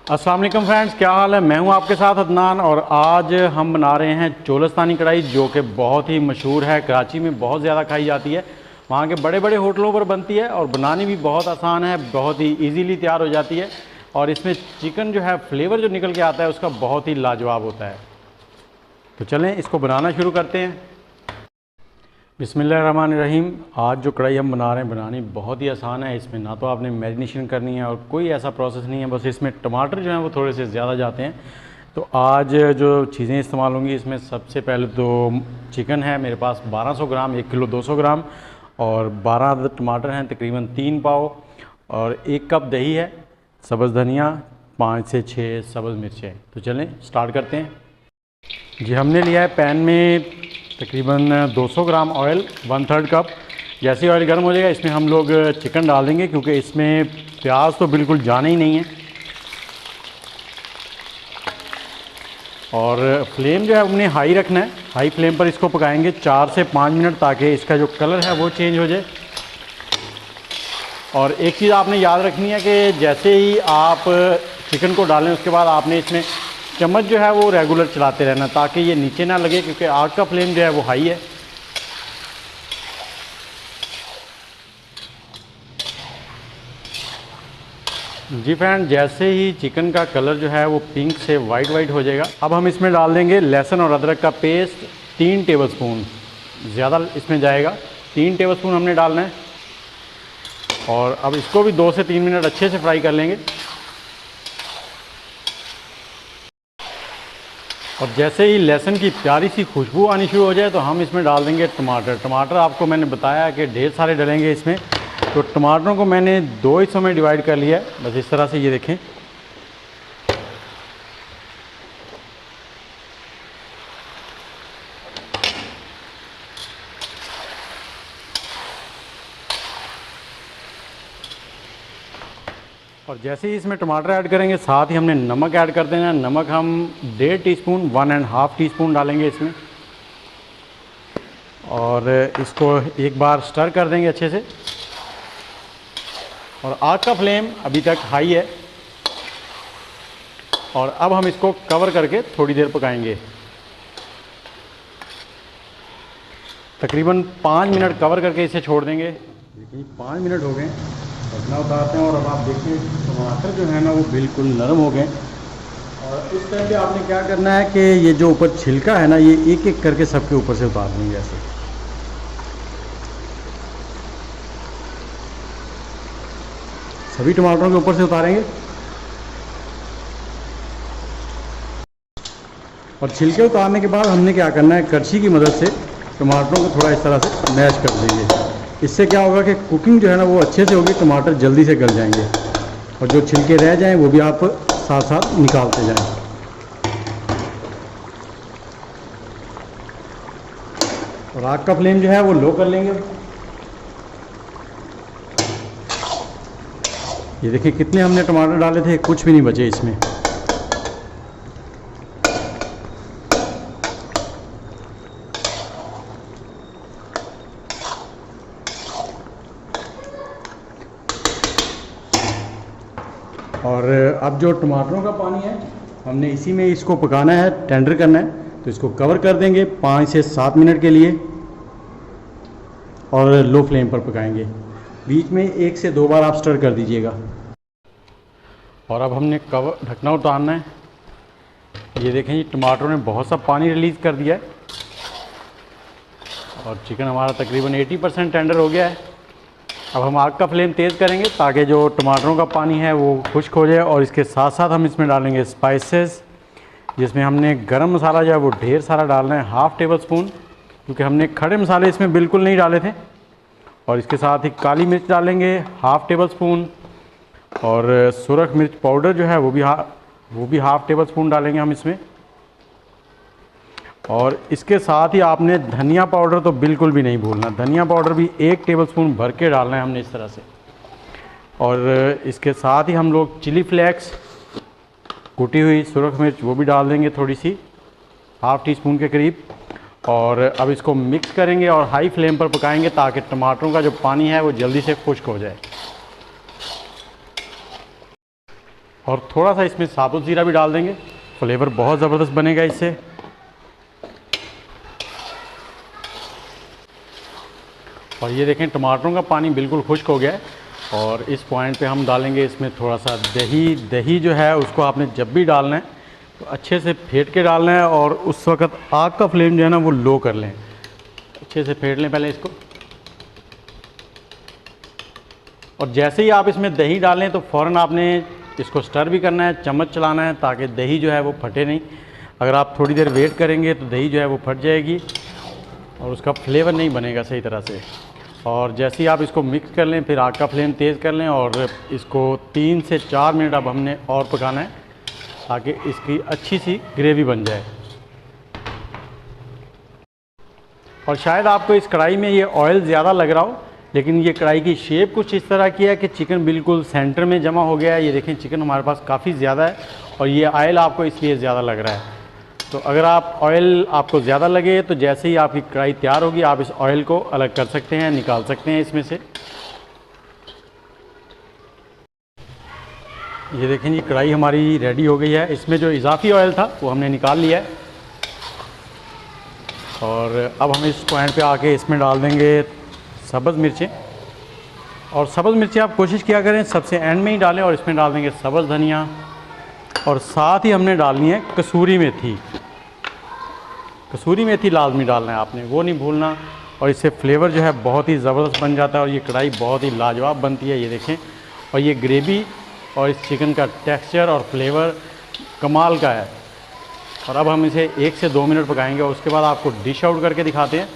अस्सलाम वालेकुम फ्रेंड्स, क्या हाल है। मैं हूं आपके साथ अदनान और आज हम बना रहे हैं चोलस्तानी कढ़ाई, जो कि बहुत ही मशहूर है। कराची में बहुत ज़्यादा खाई जाती है, वहाँ के बड़े बड़े होटलों पर बनती है और बनानी भी बहुत आसान है, बहुत ही इजीली तैयार हो जाती है। और इसमें चिकन जो है, फ्लेवर जो निकल के आता है उसका बहुत ही लाजवाब होता है। तो चलें इसको बनाना शुरू करते हैं। बिस्मिल्लाहिर्रहमानिर्रहीम। आज जो कढ़ाई हम बना रहे हैं, बनानी बहुत ही आसान है। इसमें ना तो आपने मैरिनेशन करनी है और कोई ऐसा प्रोसेस नहीं है, बस इसमें टमाटर जो हैं वो थोड़े से ज़्यादा जाते हैं। तो आज जो चीज़ें इस्तेमाल होंगी इसमें सबसे पहले तो चिकन है मेरे पास 1200 ग्राम, 1 किलो 200 ग्राम, और 12 अदद टमाटर हैं तकरीबन 3 पाव, और 1 कप दही है, सब्ज़ धनिया, 5 से 6 सब्ज़ मिर्चें। तो चलें स्टार्ट करते हैं जी। हमने लिया है पैन में तकरीबन 200 ग्राम ऑयल, 1/3 कप। जैसे ऑयल गर्म हो जाएगा इसमें हम लोग चिकन डाल देंगे, क्योंकि इसमें प्याज तो बिल्कुल जाना ही नहीं है। और फ्लेम जो है हमने हाई रखना है, हाई फ्लेम पर इसको पकाएंगे 4 से 5 मिनट, ताकि इसका जो कलर है वो चेंज हो जाए। और एक चीज़ आपने याद रखनी है कि जैसे ही आप चिकन को डालें उसके बाद आपने इसमें चम्मच जो है वो रेगुलर चलाते रहना, ताकि ये नीचे ना लगे, क्योंकि आग का फ्लेम जो है वो हाई है। जी फ्रेंड, जैसे ही चिकन का कलर जो है वो पिंक से वाइट हो जाएगा, अब हम इसमें डाल देंगे लहसुन और अदरक का पेस्ट 3 टेबलस्पून, ज़्यादा इसमें जाएगा, 3 टेबलस्पून हमने डालना है। और अब इसको भी 2 से 3 मिनट अच्छे से फ्राई कर लेंगे। और जैसे ही लहसुन की प्यारी सी खुशबू आनी शुरू हो जाए तो हम इसमें डाल देंगे टमाटर। टमाटर आपको मैंने बताया कि ढेर सारे डलेंगे इसमें, तो टमाटरों को मैंने 2 हिस्सों में डिवाइड कर लिया है, बस इस तरह से, ये देखें। और जैसे ही इसमें टमाटर ऐड करेंगे साथ ही हमने नमक ऐड कर देना है। नमक हम 1.5 टीस्पून, 1.5 टीस्पून डालेंगे इसमें, और इसको एक बार स्टर कर देंगे अच्छे से। और आग का फ्लेम अभी तक हाई है, और अब हम इसको कवर करके थोड़ी देर पकाएंगे, तकरीबन 5 मिनट कवर करके इसे छोड़ देंगे। देखिए 5 मिनट हो गए, ढकना उतारते हैं, और अब आप देखिए टमाटर जो है ना वो बिल्कुल नरम हो गए। और इस टाइम पे आपने क्या करना है कि ये जो ऊपर छिलका है ना, ये एक एक करके सबके ऊपर से उतार देंगे ऐसे। सभी टमाटरों के ऊपर से उतारेंगे, और छिलके उतारने के बाद हमने क्या करना है, करछी की मदद से टमाटरों को थोड़ा इस तरह से मैश कर देंगे। इससे क्या होगा कि कुकिंग जो है ना वो अच्छे से होगी, टमाटर जल्दी से गल जाएंगे, और जो छिलके रह जाएं वो भी आप साथ साथ निकालते जाएं। और आग का फ्लेम जो है वो लो कर लेंगे। ये देखिए कितने हमने टमाटर डाले थे, कुछ भी नहीं बचे इसमें। और अब जो टमाटरों का पानी है हमने इसी में इसको पकाना है, टेंडर करना है। तो इसको कवर कर देंगे 5 से 7 मिनट के लिए, और लो फ्लेम पर पकाएंगे। बीच में 1 से 2 बार आप स्टर कर दीजिएगा। और अब हमने कवर ढकना उतारना है। ये देखें जी, टमाटरों ने बहुत सा पानी रिलीज़ कर दिया है, और चिकन हमारा तकरीबन 80% टेंडर हो गया है। अब हम आग का फ्लेम तेज़ करेंगे ताकि जो टमाटरों का पानी है वो खुश्क हो जाए। और इसके साथ साथ हम इसमें डालेंगे स्पाइसेस, जिसमें हमने गरम मसाला जो है वो ढेर सारा डालना है, 1/2 टेबल स्पून, क्योंकि हमने खड़े मसाले इसमें बिल्कुल नहीं डाले थे। और इसके साथ ही काली मिर्च डालेंगे 1/2 टेबल स्पून, और सुरख मिर्च पाउडर जो है वो भी 1/2 टेबल स्पून डालेंगे हम इसमें। और इसके साथ ही आपने धनिया पाउडर तो बिल्कुल भी नहीं भूलना, धनिया पाउडर भी 1 टेबलस्पून भर के डालना है हमने इस तरह से। और इसके साथ ही हम लोग चिली फ्लेक्स, कुटी हुई सुरख मिर्च, वो भी डाल देंगे थोड़ी सी, 1/2 टीस्पून के करीब। और अब इसको मिक्स करेंगे और हाई फ्लेम पर पकाएंगे, ताकि टमाटरों का जो पानी है वो जल्दी से खुश्क हो जाए। और थोड़ा सा इसमें साबुत ज़ीरा भी डाल देंगे, फ्लेवर बहुत ज़बरदस्त बनेगा इससे। और ये देखें टमाटरों का पानी बिल्कुल खुश्क हो गया है। और इस पॉइंट पे हम डालेंगे इसमें थोड़ा सा दही। दही जो है उसको आपने जब भी डालना है तो अच्छे से फेंट के डालना है, और उस वक़्त आग का फ्लेम जो है ना वो लो कर लें, अच्छे से फेंट लें पहले इसको। और जैसे ही आप इसमें दही डालें तो फ़ौरन आपने इसको स्टर भी करना है, चम्मच चलाना है, ताकि दही जो है वो फटे नहीं। अगर आप थोड़ी देर वेट करेंगे तो दही जो है वो फट जाएगी और उसका फ्लेवर नहीं बनेगा सही तरह से। और जैसे ही आप इसको मिक्स कर लें, फिर आग का फ्लेम तेज़ कर लें और इसको 3 से 4 मिनट अब हमने और पकाना है, ताकि इसकी अच्छी सी ग्रेवी बन जाए। और शायद आपको इस कढ़ाई में ये ऑयल ज़्यादा लग रहा हो, लेकिन ये कढ़ाई की शेप कुछ इस तरह की है कि चिकन बिल्कुल सेंटर में जमा हो गया है। ये देखें चिकन हमारे पास काफ़ी ज़्यादा है और ये ऑयल आपको इसलिए ज़्यादा लग रहा है। तो अगर आप ऑयल आपको ज़्यादा लगे तो जैसे ही आपकी कढ़ाई तैयार होगी आप इस ऑयल को अलग कर सकते हैं, निकाल सकते हैं इसमें से। ये देखें जी कढ़ाई हमारी रेडी हो गई है। इसमें जो इजाफी ऑयल था वो हमने निकाल लिया है। और अब हम इस पॉइंट पे आके इसमें डाल देंगे सब्ज़ मिर्चें। और सब्ज़ मिर्चें आप कोशिश किया करें सबसे एंड में ही डालें। और इसमें डाल देंगे सब्ज़ धनिया, और साथ ही हमने डालनी है कसूरी मेथी। कसूरी मेथी लाजमी डालना है आपने, वो नहीं भूलना। और इससे फ्लेवर जो है बहुत ही ज़बरदस्त बन जाता है और ये कढ़ाई बहुत ही लाजवाब बनती है। ये देखें, और ये ग्रेवी और इस चिकन का टेक्सचर और फ्लेवर कमाल का है। और अब हम इसे 1 से 2 मिनट पकाएंगे और उसके बाद आपको डिश आउट करके दिखाते हैं